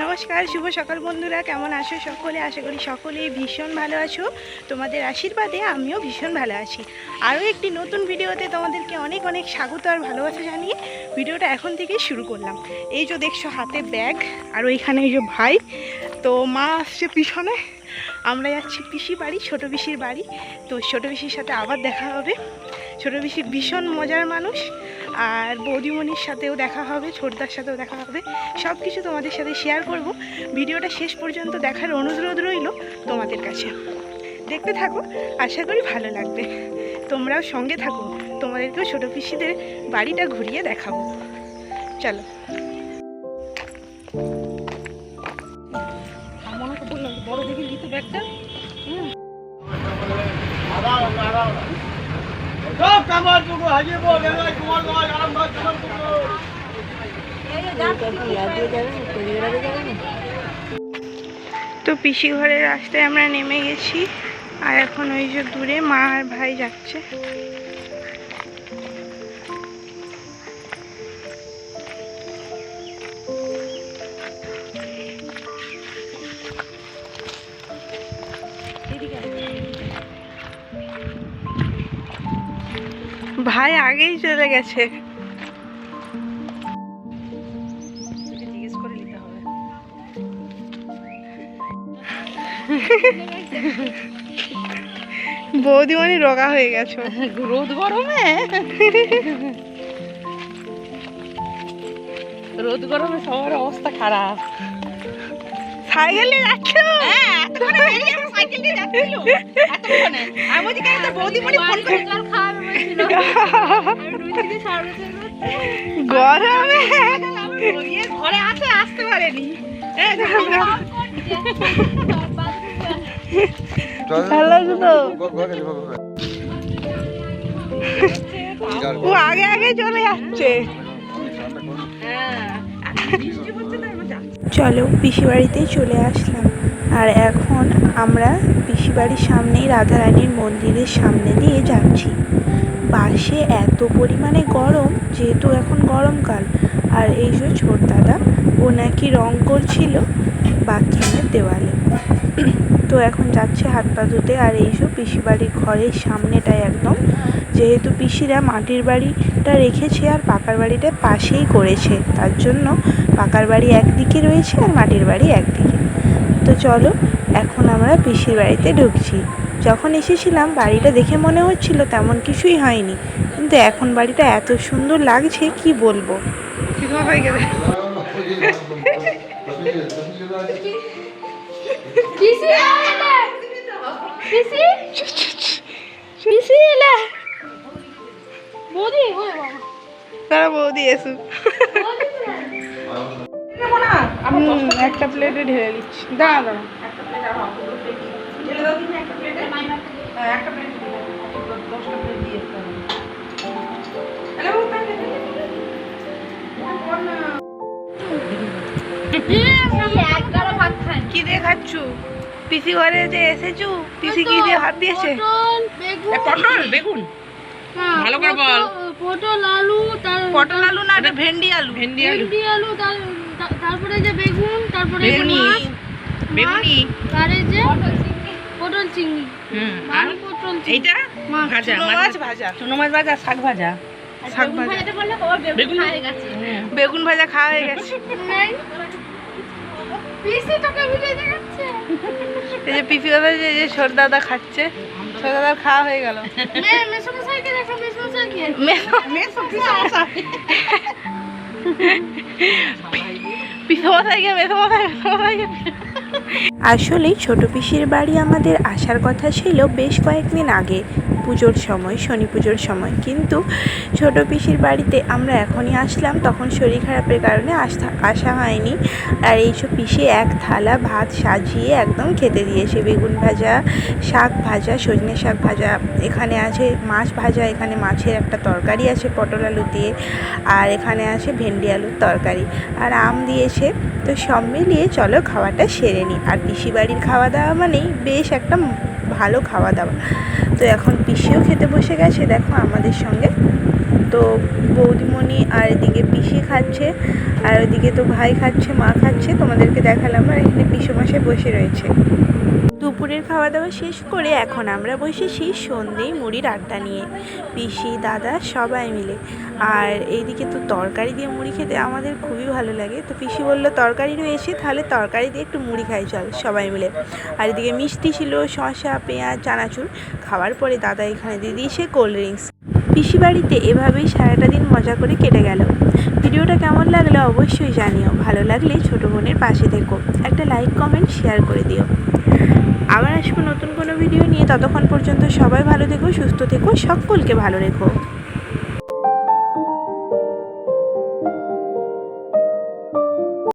নমস্কার, শুভ সকাল বন্ধুরা। কেমন আছো সকলে? আশা করি সকলেই ভীষণ ভালো আছো। তোমাদের আশীর্বাদে আমিও ভীষণ ভালো আছি। আরও একটি নতুন ভিডিওতে তোমাদেরকে অনেক অনেক স্বাগত আর ভালোবাসা জানিয়ে ভিডিওটা এখন থেকেই শুরু করলাম। এই যে দেখছো হাতে ব্যাগ, আর ওইখানে এই যে ভাই, তো মা আসছে পিছনে। আমরা যাচ্ছি পিসি বাড়ি, ছোটো পিসির বাড়ি। তো ছোটো পিসির সাথে আবার দেখা হবে। ছোটো পিসি ভীষণ মজার মানুষ, আর বৌদিমণির সাথেও দেখা হবে, ছোটদার সাথেও দেখা হবে। সব কিছু তোমাদের সাথে শেয়ার করব। ভিডিওটা শেষ পর্যন্ত দেখার অনুরোধ রইল তোমাদের কাছে। দেখতে থাকো, আশা করি ভালো লাগবে। তোমরাও সঙ্গে থাকো, তোমাদেরকেও ছোটো পিসিদের বাড়িটা ঘুরিয়ে দেখাবো। চলো। বড় দেখে দিতে ব্যাগটা। তো পিসি ঘরের রাস্তায় আমরা নেমে গেছি, আর এখন ওই যে দূরে মা আর ভাই যাচ্ছে। ভাই আগেই চলে গেছে। জিজ্ঞেস করে নিতে হবে। বৌদিমণি রোগা হয়ে গেছে রোদ গরমে। রোদ গরমে সবার অবস্থা খারাপ। সাইকেল নিয়ে যাচ্ছ? হ্যাঁ, এতক্ষণে বেরিয়ে আমরা সাইকেল নিয়ে যাচ্ছিল। এতক্ষণে আমি বলছি কেন, তো বৌদিমণি ফোন করে জল খাওয়াবে বলছিল। আমি রুচি দিয়ে সার্ভিস করতে গরমে ইয়ে ঘরে আছে, আসতে পারেনি। ও আগে আগে চলে যাচ্ছে। চলো, পিসি বাড়িতেই চলে আসলাম। আর এখন আমরা পিসি বাড়ির সামনেই রাধারানীর মন্দিরের সামনে দিয়ে যাচ্ছি। বাসে এত পরিমাণে গরম, যেহেতু এখন গরমকাল। আর এই যে ছোট দাদা, ও নাকি রং করছিল বাথরুমের দেওয়ালে। তো এখন যাচ্ছে হাত পা ধুতে। আর এই যে পিসি বাড়ির ঘরের সামনেটায় একদম, যেহেতু পিসিরা মাটির বাড়িটা রেখেছে আর পাকার বাড়িটা পাশেই করেছে, তার জন্য পাকার বাড়ি একদিকে রয়েছে আর মাটির বাড়ি একদিকে। তো চলো, এখন আমরা পিসির বাড়িতে ঢুকছি। যখন এসেছিলাম বাড়িটা দেখে মনে হচ্ছিল তেমন কিছুই হয়নি, কিন্তু এখন বাড়িটা এত সুন্দর লাগছে কি বলবো। বৌদি এসু একটা প্লেটে ঢেলে দিচ্ছি। দাঁড়া দাঁড়া, একটা প্লেট আর ঢেলে দাও কিন্তু একটা প্লেটে। একটা প্লেট 10টা প্লেট দিয়ে কি দিয়ে খাচ্ছ? পিসি ঘরে যে এসেছু, পিসি কি দিয়ে ভাত দিয়েছে? পটল বেগুন, ভালো করে বল। পটল আলু, পটল আলু না, এটা ভেন্ডি আলু। ভেন্ডি আলু, তারপরে যে বেগুন, তারপরে বেগুনি বেগুনি, আর এই যে পটল চিংড়ি। আর পটল এইটা ভাজা, মাছ ভাজা, চুনো মাছ ভাজা, শাক ভাজা। শাক ভাজা বললে বেগুন হয়ে গেছে। বেগুন ভাজা খাওয়া হয়ে গেছে। পিসি তোকে ভিডিও দেখাচ্ছে। এই যে পিসি দাদা, যে ছোট দাদা খাচ্ছে, ছোট দাদার খাওয়া হয়ে গেল। মেসমশাইকে দেখো, মেসমশাইকে আসলেই ছোট পিসির বাড়ি আমাদের আসার কথা ছিল বেশ কয়েকদিন আগে, পুজোর সময়, শনি পুজোর সময়। কিন্তু ছোট পিসির বাড়িতে আমরা এখনই আসলাম, তখন শরীর খারাপের কারণে আসা হয়নি। আর এইসব পিসি এক থালা ভাত সাজিয়ে একদম খেতে দিয়েছে। বেগুন ভাজা, শাক ভাজা, সজনে শাক ভাজা, এখানে আছে মাছ ভাজা, এখানে মাছের একটা তরকারি আছে পটল আলু দিয়ে, আর এখানে আছে ভেন্ডি আলুর তরকারি, আর আম দিয়েছে। তো সব মিলিয়ে চলো খাওয়াটা সেরে নিই। আর পিসি বাড়ির খাওয়া দাওয়া মানেই বেশ একটা ভালো খাওয়া দাওয়া। তো এখন পিসিও খেতে বসে গেছে দেখো আমাদের সঙ্গে। তো বৌদিমণি আর এদিকে পিসি খাচ্ছে, আর ওদিকে তো ভাই খাচ্ছে, মা খাচ্ছে, তোমাদেরকে দেখালাম। আর এখানে পিসেমশাই বসে রয়েছে। দুপুরের খাওয়া দাওয়া শেষ করে এখন আমরা বসেছি সন্ধ্যেয় মুড়ির আড্ডা নিয়ে, পিসি দাদা সবাই মিলে। আর এইদিকে তো তরকারি দিয়ে মুড়ি খেতে আমাদের খুবই ভালো লাগে। তো পিসি বললো তরকারি রয়েছে, তাহলে তরকারি দিয়ে একটু মুড়ি খাই চল সবাই মিলে। আর এদিকে মিষ্টি ছিল, শসা, পেঁয়াজ, চানাচুর। খাওয়ার পরে দাদা এখানে দিয়ে দিয়েছে কোল্ড ড্রিঙ্কস। পিসি বাড়িতে এভাবেই সারাটা দিন মজা করে কেটে গেল। ভিডিওটা কেমন লাগলো অবশ্যই জানিও। ভালো লাগলে ছোটো বোনের পাশে থেকো, একটা লাইক কমেন্ট শেয়ার করে দিও। আবার আসবো নতুন কোনো ভিডিও নিয়ে। ততক্ষণ পর্যন্ত সবাই ভালো থেকো, সুস্থ থেকো, সকলকে ভালো রেখো।